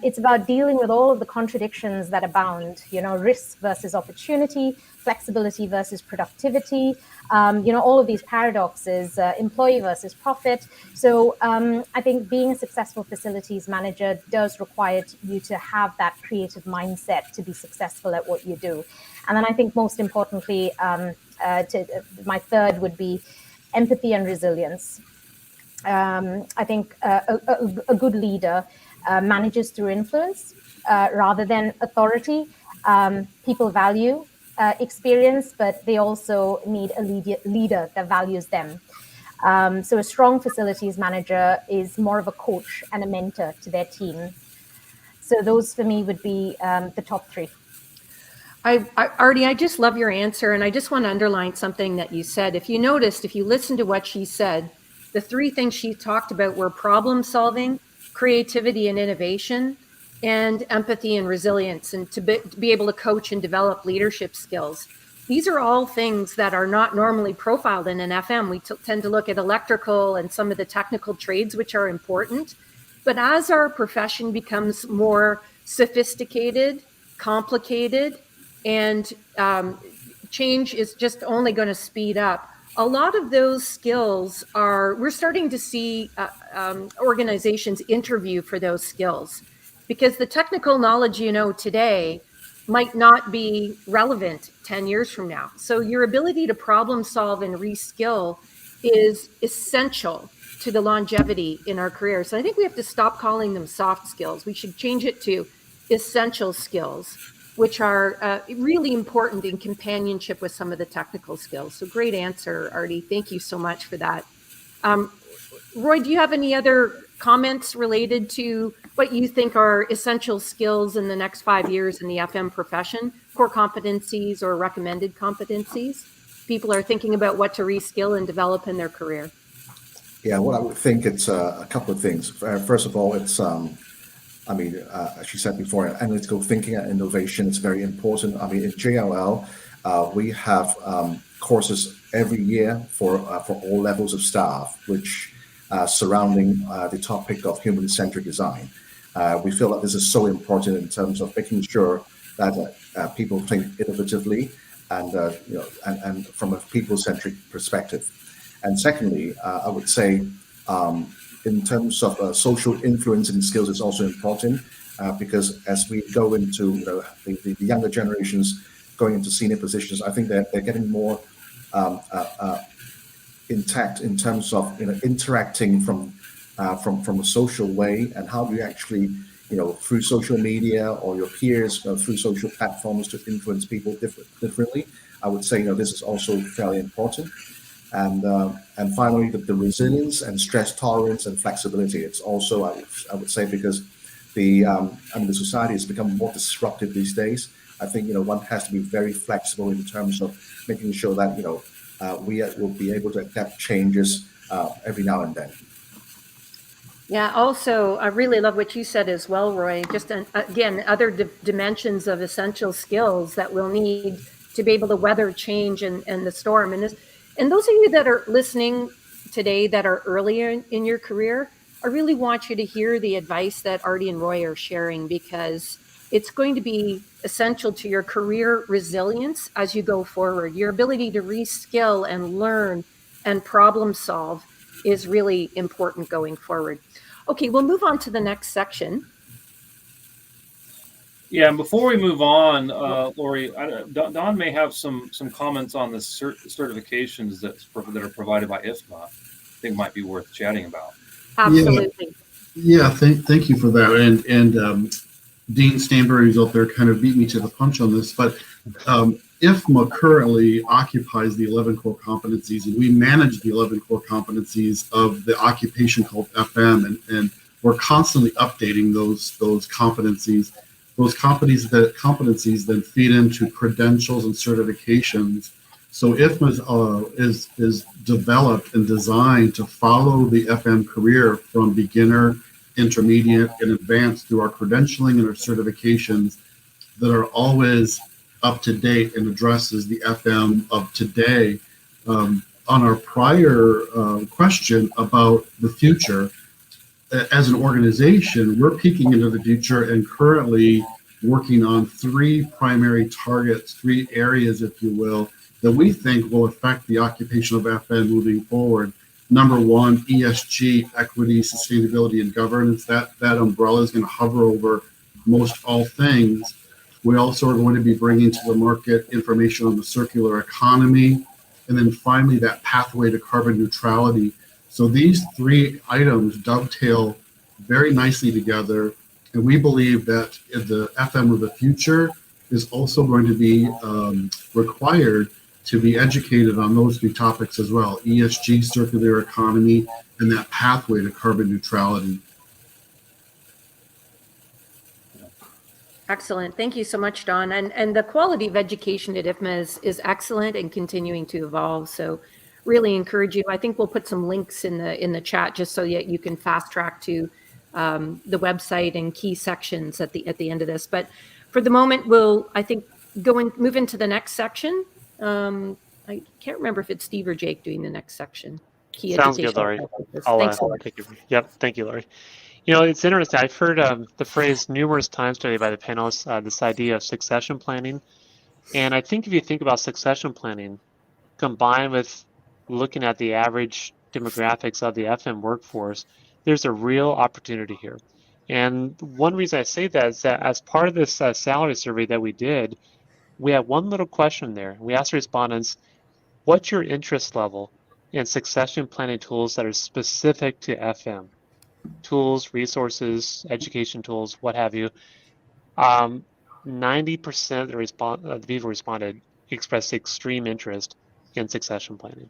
It's about dealing with all of the contradictions that abound, risk versus opportunity, flexibility versus productivity, all of these paradoxes, employee versus profit. So I think being a successful facilities manager does require you to have that creative mindset to be successful at what you do. And then I think most importantly, my third would be empathy and resilience. I think a good leader manages through influence rather than authority. People value experience, but they also need a leader that values them. So a strong facilities manager is more of a coach and a mentor to their team. So those for me would be the top three. Artie, I just love your answer. And I just want to underline something that you said. If you listened to what she said, the three things she talked about were problem solving, creativity and innovation, and empathy and resilience, and to be able to coach and develop leadership skills. These are all things that are not normally profiled in an FM. We tend to look at electrical and some of the technical trades, which are important. But as our profession becomes more sophisticated, complicated, and change is just only going to speed up, a lot of those skills we're starting to see organizations interview for those skills, because the technical knowledge today might not be relevant 10 years from now. So your ability to problem solve and reskill is essential to the longevity in our careers. So I think we have to stop calling them soft skills. We should change it to essential skills. which are really important in companionship with some of the technical skills. So great answer, Artie. Thank you so much for that. Roy, do you have any other comments related to what you think are essential skills in the next 5 years in the FM profession, core competencies or recommended competencies? People are thinking about what to reskill and develop in their career. Yeah, what I would think it's a couple of things. First of all, it's as you said before, analytical thinking and innovation is very important. I mean, in JLL, we have courses every year for all levels of staff, which surrounding the topic of human-centered design. We feel that this is so important in terms of making sure that people think innovatively and from a people-centric perspective. And secondly, I would say in terms of social influencing skills is also important because as we go into the younger generations going into senior positions, I think they're getting more intact in terms of interacting from a social way, and how do you actually through social media or your peers through social platforms to influence people differently. I would say this is also fairly important. And finally, the resilience and stress tolerance and flexibility. It's also, I would say, because the society has become more disruptive these days. I think one has to be very flexible in terms of making sure that we will be able to adapt changes every now and then. Yeah, also, I really love what you said as well, Roy. Just again, other dimensions of essential skills that we'll need to be able to weather change and the storm. And those of you that are listening today that are earlier in your career, I really want you to hear the advice that Artie and Roy are sharing, because it's going to be essential to your career resilience as you go forward. Your ability to reskill and learn and problem solve is really important going forward. Okay, we'll move on to the next section. Yeah, and before we move on, Lori, Don may have some comments on the certifications that are provided by IFMA. I think might be worth chatting about. Absolutely. Yeah, thank you for that. And Dean Stanbury, who's out there, kind of beat me to the punch on this, but IFMA currently occupies the 11 core competencies, and we manage the 11 core competencies of the occupation called FM, and we're constantly updating those competencies. Those competencies then feed into credentials and certifications. So IFMA is developed and designed to follow the FM career from beginner, intermediate, and advanced through our credentialing and our certifications that are always up to date and addresses the FM of today. On our prior question about the future, as an organization, we're peeking into the future and currently working on three primary targets, three areas, if you will, that we think will affect the occupation of FM moving forward. Number one, ESG, equity, sustainability, and governance. That umbrella is going to hover over most all things. We also are going to be bringing to the market information on the circular economy, and then finally that pathway to carbon neutrality. So these three items dovetail very nicely together, and we believe that the FM of the future is also going to be required to be educated on those three topics as well: ESG, circular economy, and that pathway to carbon neutrality. Excellent. Thank you so much, Don. And the quality of education at IFMA is excellent and continuing to evolve. So really encourage you. I think we'll put some links in the chat just so that you can fast track to the website and key sections at the end of this. But for the moment, we'll, I think, move into the next section. I can't remember if it's Steve or Jake doing the next section. Key Sounds education. good, Laurie. Thanks, Laurie. Thank you, Laurie. It's interesting. I've heard the phrase numerous times today by the panelists, this idea of succession planning. And I think if you think about succession planning, combined with looking at the average demographics of the FM workforce, there's a real opportunity here. And one reason I say that is that as part of this salary survey that we did, we had one little question there. We asked respondents, what's your interest level in succession planning tools that are specific to FM? Tools, resources, education tools, what have you. 90% of the people responded expressed extreme interest in succession planning.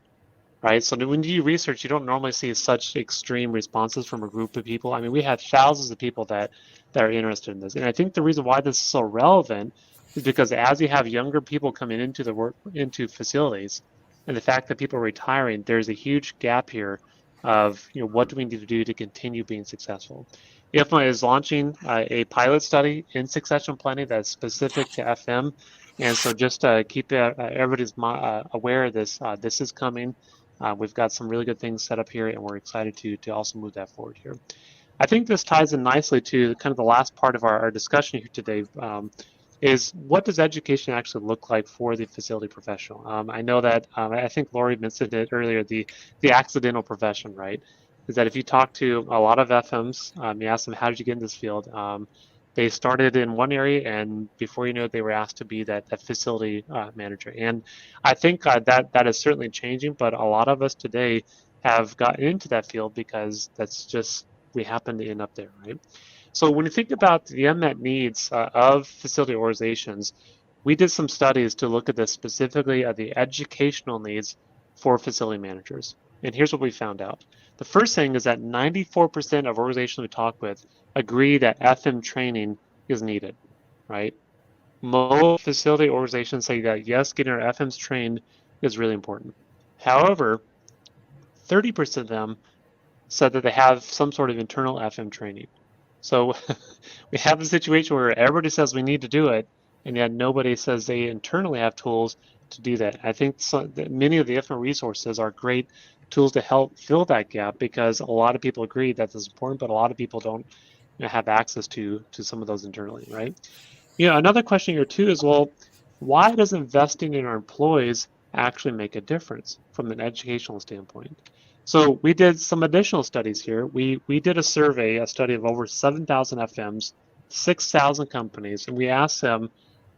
Right. So when you do research, you don't normally see such extreme responses from a group of people. I mean, we have thousands of people that are interested in this. And I think the reason why this is so relevant is because as you have younger people coming into facilities, and the fact that people are retiring, there's a huge gap here of, what do we need to do to continue being successful? IFMA is launching a pilot study in succession planning that's specific to FM. And so just to keep everybody's aware of this, this is coming. We've got some really good things set up here, and we're excited to also move that forward here. I think this ties in nicely to kind of the last part of our discussion here today, is what does education actually look like for the facility professional? I know that, I think Lori mentioned it earlier, the accidental profession, right? Is that if you talk to a lot of FMs, you ask them, how did you get in this field? They started in one area, and before you know it, they were asked to be that facility manager. And I think that is certainly changing, but a lot of us today have gotten into that field because that's just, we happen to end up there, right? So when you think about the unmet needs of facility organizations, we did some studies to look at this specifically at the educational needs for facility managers. And here's what we found out. The first thing is that 94% of organizations we talk with agree that FM training is needed, right? Most facility organizations say that yes, getting our FMs trained is really important. However, 30% of them said that they have some sort of internal FM training. So we have a situation where everybody says we need to do it, and yet nobody says they internally have tools to do that. I think that many of the IFMA resources are great tools to help fill that gap, because a lot of people agree that this is important, but a lot of people don't have access to some of those internally, right? Another question here too is, well, why does investing in our employees actually make a difference from an educational standpoint? So we did some additional studies here. We did a study of over 7,000 FMs, 6,000 companies, and we asked them,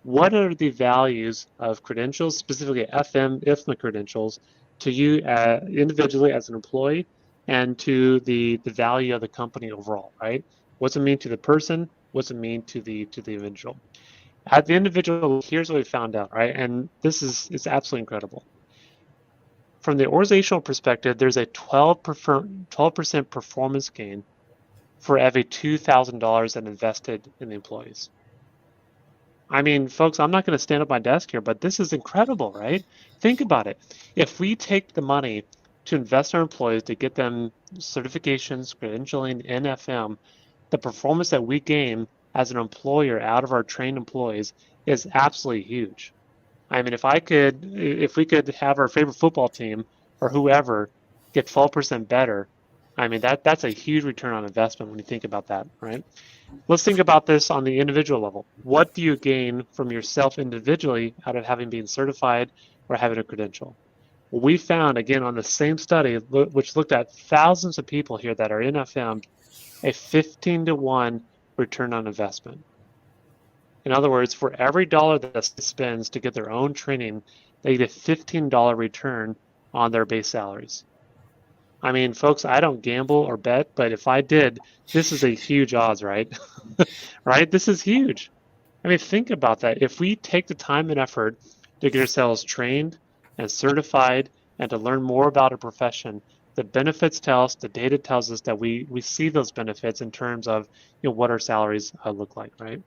what are the values of credentials, specifically FM IFMA credentials, to you individually as an employee, and to the value of the company overall, right? What's it mean to the person? What's it mean to the individual? At the individual, here's what we found out, right? And this is absolutely incredible. From the organizational perspective, there's a 12% performance gain for every $2,000 that invested in the employees. I mean, folks, I'm not going to stand up my desk here, but this is incredible, right? Think about it. If we take the money to invest in our employees to get them certifications, credentialing, in FM, the performance that we gain as an employer out of our trained employees is absolutely huge. I mean, if we could have our favorite football team or whoever get 12% better, I mean, that's a huge return on investment when you think about that, right? Let's think about this on the individual level. What do you gain from yourself individually out of having been certified or having a credential? Well, we found, again, on the same study, which looked at thousands of people here that are in FM, a 15-to-1 return on investment. In other words, for every dollar that spends to get their own training, they get a $15 return on their base salaries. I mean, folks, I don't gamble or bet, but if I did, this is a huge odds, right? Right? This is huge. I mean, think about that. If we take the time and effort to get ourselves trained and certified and to learn more about a profession, the benefits tell us, the data tells us that we see those benefits in terms of what our salaries look like, right?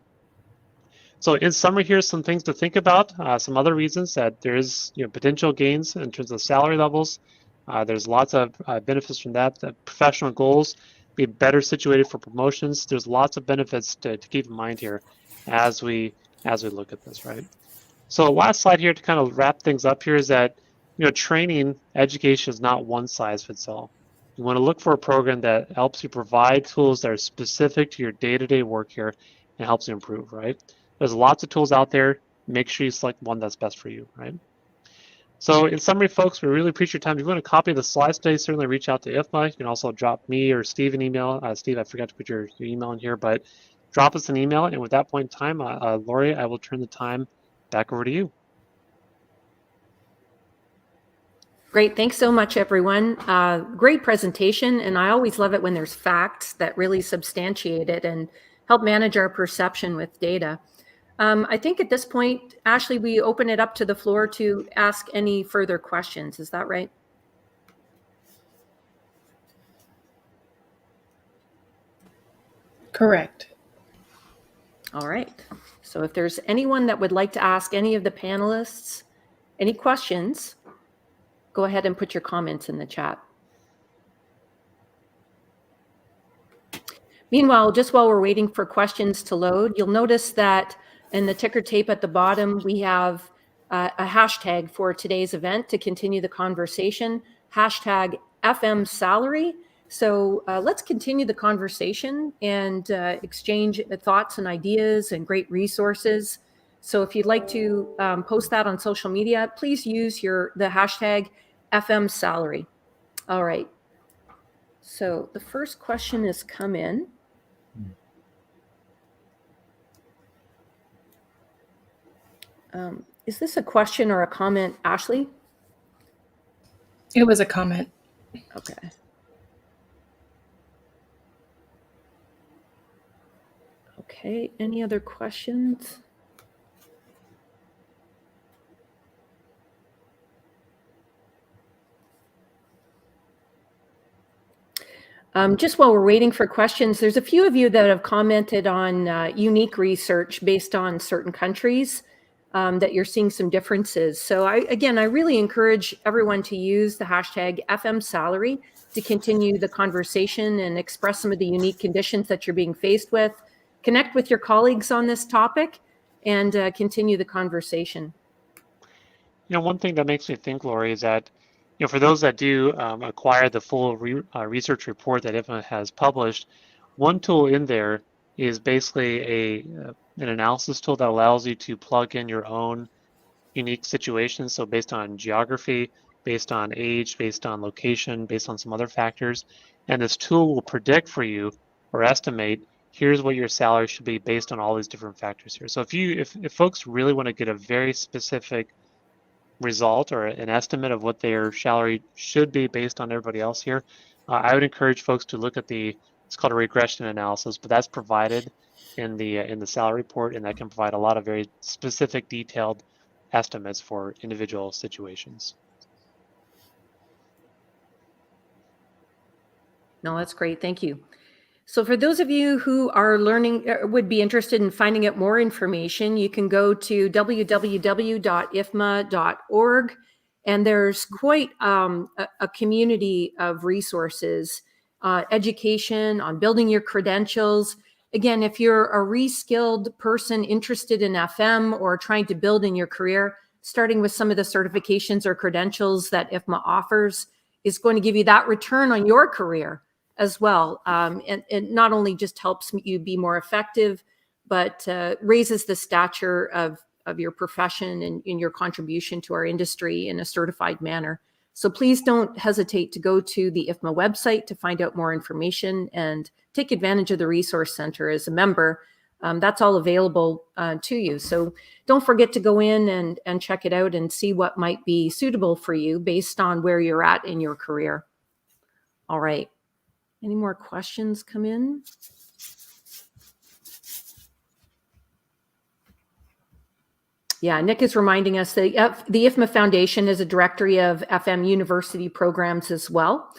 So in summary, here's some things to think about. Some other reasons that there is potential gains in terms of salary levels. There's lots of benefits from that. The professional goals, be better situated for promotions. There's lots of benefits to keep in mind here as we look at this, right? So last slide here to kind of wrap things up here is that training education is not one size fits all. You want to look for a program that helps you provide tools that are specific to your day-to-day work here and helps you improve, right? There's lots of tools out there. Make sure you select one that's best for you, right? So in summary, folks, we really appreciate your time. If you want a copy of the slides today, certainly reach out to IFMA. You can also drop me or Steve an email. Steve, I forgot to put your email in here, but drop us an email. And with that point in time, Lori, I will turn the time back over to you. Great. Thanks so much, everyone. Great presentation. And I always love it when there's facts that really substantiate it and help manage our perception with data. I think at this point, Ashley, we open it up to the floor to ask any further questions. Is that right? Correct. All right. So if there's anyone that would like to ask any of the panelists any questions, go ahead and put your comments in the chat. Meanwhile, just while we're waiting for questions to load, you'll notice that in the ticker tape at the bottom, we have a hashtag for today's event to continue the conversation, hashtag FM salary. So let's continue the conversation and exchange thoughts and ideas and great resources. So if you'd like to post that on social media, please use the hashtag FM salary. All right. So the first question has come in. Is this a question or a comment, Ashley? It was a comment. Okay. Okay, any other questions? Just while we're waiting for questions, there's a few of you that have commented on unique research based on certain countries that you're seeing some differences. So I really encourage everyone to use the hashtag FM salary to continue the conversation and express some of the unique conditions that you're being faced with. Connect with your colleagues on this topic and continue the conversation. You know, one thing that makes me think, Lori, is that, you know, for those that do acquire the full research report that IFMA has published, one tool in there is basically an analysis tool that allows you to plug in your own unique situations. So based on geography, based on age, based on location, based on some other factors. And this tool will predict for you or estimate, here's what your salary should be based on all these different factors here. So if folks really want to get a very specific result or an estimate of what their salary should be based on everybody else here, I would encourage folks to look at it's called a regression analysis, but that's provided in the salary report, and that can provide a lot of very specific, detailed estimates for individual situations. No, that's great. Thank you. So for those of you who are learning, would be interested in finding out more information, you can go to www.ifma.org, and there's quite a community of resources, education on building your credentials. Again, if you're a reskilled person interested in FM or trying to build in your career, starting with some of the certifications or credentials that IFMA offers is going to give you that return on your career as well. And not only just helps you be more effective, but raises the stature of your profession and in your contribution to our industry in a certified manner. So please don't hesitate to go to the IFMA website to find out more information and take advantage of the Resource Center as a member. That's all available to you. So don't forget to go in and check it out and see what might be suitable for you based on where you're at in your career. All right. Any more questions come in? Yeah, Nick is reminding us that the IFMA Foundation is a directory of FM university programs as well.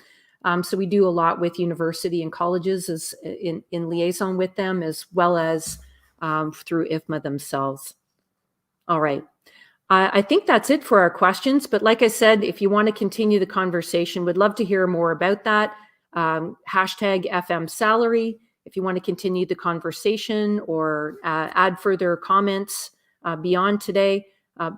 So we do a lot with university and colleges as in liaison with them, as well as through IFMA themselves. All right. I think that's it for our questions. But like I said, if you want to continue the conversation, we'd love to hear more about that. Hashtag FM salary. If you want to continue the conversation or add further comments beyond today,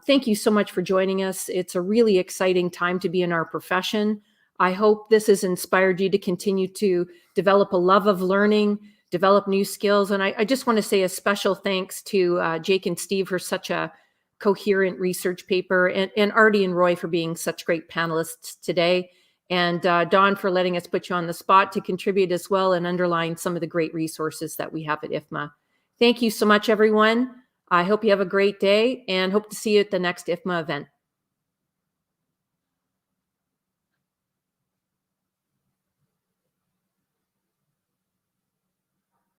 thank you so much for joining us. It's a really exciting time to be in our profession. I hope this has inspired you to continue to develop a love of learning, develop new skills. And I just want to say a special thanks to Jake and Steve for such a coherent research paper, and Artie and Roy for being such great panelists today. And Don for letting us put you on the spot to contribute as well and underline some of the great resources that we have at IFMA. Thank you so much, everyone. I hope you have a great day and hope to see you at the next IFMA event.